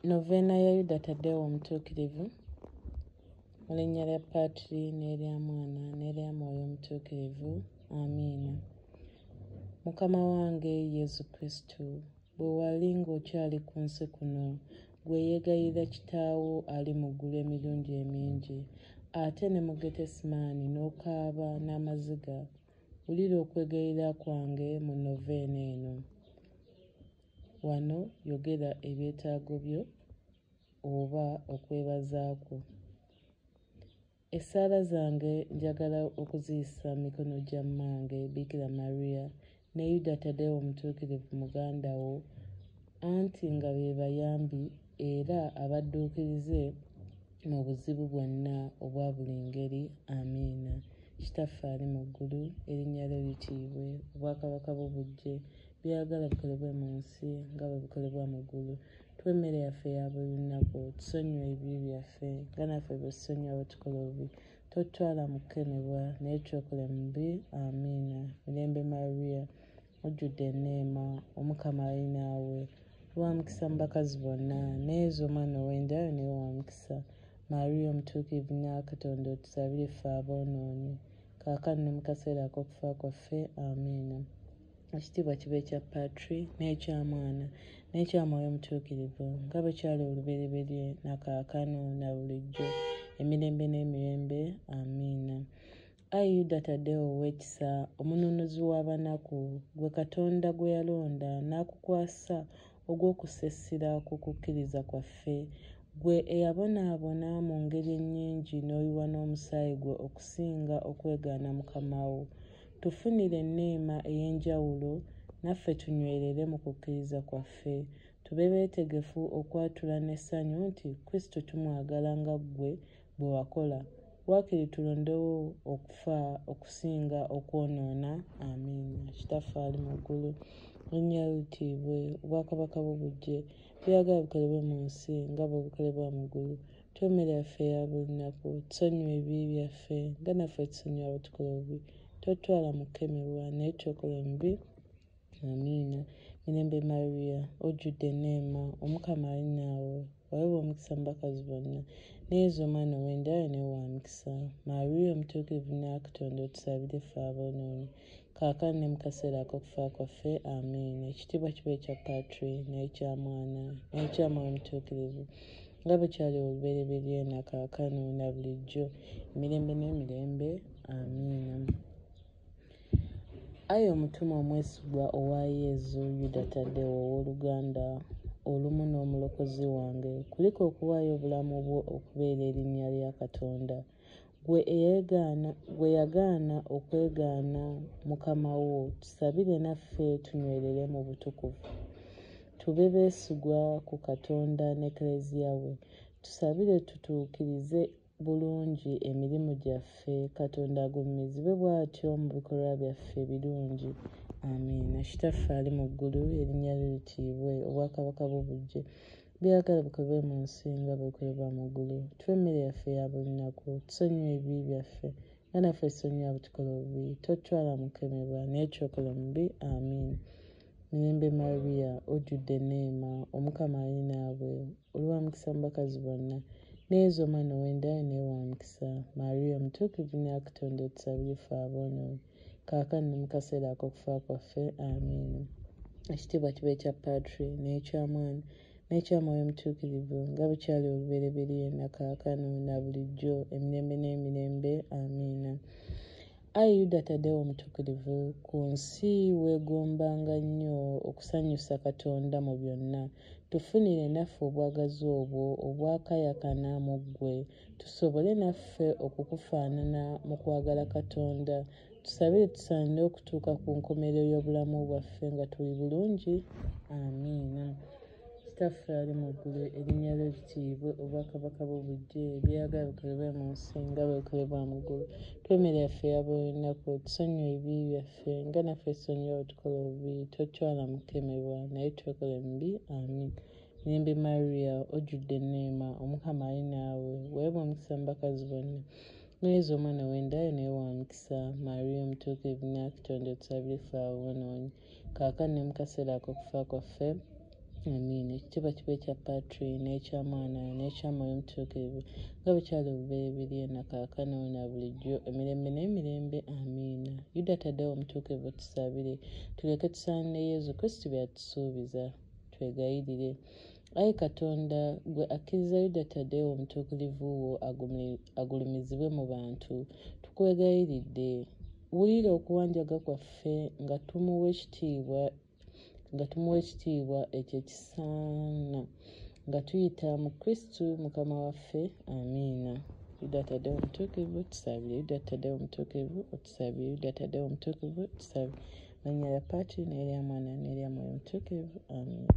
Novena ya Yuda Tadeo omutuukirivu mu linnya lya Paatiri n'erya Mwana n'erya Mwoyo omutuukirivu. Amiina. Mukama wange Yesu Kristo, bwe wali ng'okyali ku nsi kuno, gwe yeegayirira Kitaawo ali mu ggulu emirundi emingi, ate ne mu Getesemaani n'okaaba n'amaziga, wulira okwegayirira kwange mu noveena eno. Wano yogera ebyetaago byo oba okwebaza kwo. Essaala zange njagala okuziyisa mu mikono gya mmange Bikira Maria ne Yuda Tadeo omutuukirivu muganda wo, anti nga be bayambi era abadduukirize mu buzibu bwonna obwa buli ngeri. Amiina. Kitaffe ali mu ggulu, erinnya lyo litiibwe, obwakabaka bwo bujje, byagala bikolebwe mu nsi nga bwe bikolebwa mu ggulu. Tuwe emmere yaffe eya buli lunaku, tusonyiwe ebibi byaffe nga naffe bwe tusonyiwa abo tukola obubi, totutwala mu kukemebwa naye twekole mu bibi. Amiina. Mirembe Maria, ojjudde enneema, Omukama ali naawe, wa mukisa mu bakazi bonna, n'ezo omwana ow'endayo naye wa mukisa. Maria omutuukirivu nnyo wa Katonda, otusabire ffe aboonoonyi, kaakano ne mu kaseera ak'okufa kwaffe. Amiina. Ekitiibwa kibe ekya Paatiri n'ekya Mwana n'ekya Mwoyo omutuukirivu, nga bwe kyali olubereberye na kaakano na bulijjo, emirembe n'emirembe. Amiina. Ayi Yuda Tadeo ow'ekisa, omununuzi w'abanaku, gwe Katonda gwe yalonda n'akukwasa ogw'okussa essira ku kukkiriza kwaffe, gwe eyabonaabona mu ngeri ennyingi n'oyiwa n'omusaayi gwe okusinga okwegaana Mukama wo, tufunire enneema ey'enjawulo naffe tunywerere mu kukkiriza kwaffe, tube beetegefu okwatula n'essanyu nti Kristo tumwagala nga ggwe bwe wakola. Waakiri tulondewo okufa okusinga okwonoona. Amiina. Kitaffe ali mu ggulu, erinnya lyo litiibwe, obwakabaka bwo bujje, byagala bikolebwe mu nsi nga bwe bikolebwa mu ggulu. Tuwe emmere yaffe eya buli lunaku, tusonyiwe ebibi byaffe nga naffe tusonyiwa abo tukola obubi, totutwala mu kukemebwa naye twekole mu bibi. Amiina. Mirembe Maria, ojjudde enneema, Omukama ali naawe, waweebwa omukisa mu bakazi bonna, n'ezo omwana ow'endayo naye wa mukisa. Maria omutuukirivu nnyo wa Katonda, otusabire ffe aboonoonyi, kaakano ne mu kaseera ak'okufa kwaffe. Amiina. Ekitiibwa kibe ekya Paatiri n'ekya Mwana n'ekya Mwoyo omutuukirivu, nga bwe kyali olubereberye na kaakano na bulijjo, emirembe n'emirembe. Amiina. Ayi omutumwa omwesigwa owa Yezu Yuda Tadeo ow'oluganda olumu n'omulokozi wange, kuliko okuwaayo obulamu bwo okubeera erinnya lya Katonda, gwe yagaana okwegaana Mukama wo, tusabire naffe tunywerere mu butukuvu, tube beesigwa ku Katonda n'Eklezia we, tusabire tutuukirize bulungi emirimu gyaffe, Katonda agulumizibe bw'atyo mu bikolwa byaffe ebirungi. Amiina. Kitaffe ali mu ggulu, erinnya lyo litiibwe, obwakabaka bwo bujje, byagala bikolebwe mu nsi nga bwe bikolebwa mu ggulu. Tuwe emmere yaffe eya buli lunaku, tusonyiwe ebibi byaffe nga naffe tusonyiwa abo tukola obubi, totutwala mu kukemebwa naye twekole mu bibi. Amiina. Mirembe Maria, ojjudde enneema, Omukama ali naawe, oli wa mukisa mu bakazi bonna, n'ezo omwana ow'endayo naye wa mukisa. Maria omutuukirivu nnyo wa Katonda, otusabire ffe aboonoonyi, kaakano ne mu kaseera ak'okufa kwaffe. Amiina. Ekitiibwa kibe ekya Paatiri n'ekya Mwana n'ekya Mwoyo omutuukirivu, nga bwe kyali olubereberye na kaakano na bulijjo, emirembe n'emirembe. Amiina. Ayi Yuda Tadeo omutuukirivu, ku nsi weegombanga nnyo okusanyusa Katonda mu byonna, tufunire naffe obwagazi obwo obwakayakana mu ggwe, tusobole naffe okukufaanana mu kwagala Katonda, tusabire tusaanire okutuuka ku nkomerero y'obulamu bwaffe nga tuli bulungi. Amiina. Kitaffe ali mu ggulu, erinnya lyo litiibwe, obwakabaka bwo bujje, byagala bikolebwe mu nsi nga bwe bikolebwa mu ggulu. Tuwe emmere yaffe eya buli lunaku, tusonyiwe ebibi byaffe nga naffe tusonyiwa abo tukola obubi, totutwala mu kukemebwa naye twekole mu bibi. Amiina. Mirembe Maria, ojjudde enneema, Omukama ali naawe, waweebwa omukisa mu bakazi bonna, n'ezo omwana ow'endayo naye wa mukisa. Maria omutuukirivu nnyo wa Katonda, otusabire ffe aboonoonyi, kaakano ne mu kaseera ak'okufa kwaffe. amiina. Ekitiibwa kibe ekya Patri n'eky'Omwana n'eky'Omwoyo Omutuukirivu nga bwe kyali obubereberye na kaakano na bulijjo emirembe n'emirembe, amiina. Yuda Taddewo Omutuukirivu tusabire, tuleke tusaanire Yezu Kristo by'atusuubiza. Twegayirire. Ayi Katonda, gwe akkiriza Yuda Taddewo Omutuukirivu wo agulumizibwe mu bantu, tukwegayiridde. Wulira okuwanjaga kwaffe nga tumuwa ekitiibwa ekyo ekisaana nga tuyita mu Kristo Mukama waffe, amiina. Yuda Taddewo Omutuukirivu tusabire. Yuda Taddewo Omutuukirivu otusabire. Yuda Taddewo Omutuukirivu tusabire. Mannya lya Patri n'erya Mwana n'erya Mwoyo Omutuukirivu, amiina.